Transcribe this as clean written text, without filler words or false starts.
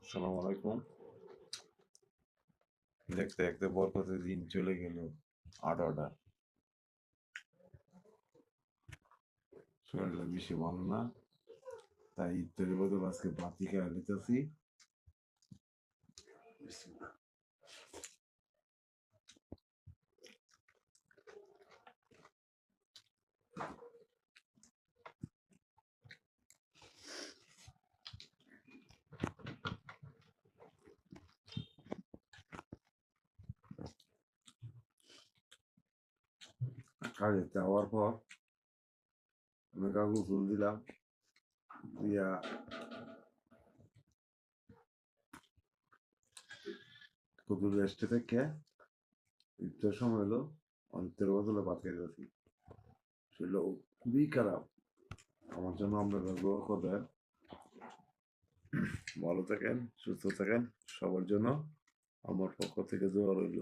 আসসালামু আলাইকুম। দেখতে দেখতে বরকতের দিন চলে গেল ৮টা। শরীরটা বেশি ভালো না, তাই ইফতারের বদল আজকে বাতি খেয়ে নিতেছি। কাজে যাওয়ার পর আমি কাকু ফুল দিলাম, দিয়া কত রেস্টে থেকে ইফতার সময় হলো, ইফতারের বদলে ভাত খাইতেছি। শরীরটা খুবই খারাপ। আমার জন্য আপনারা দোয়া করবেন। ভালো থাকেন, সুস্থ থাকেন। সবার জন্য আমার পক্ষ থেকে দোয়া রইল।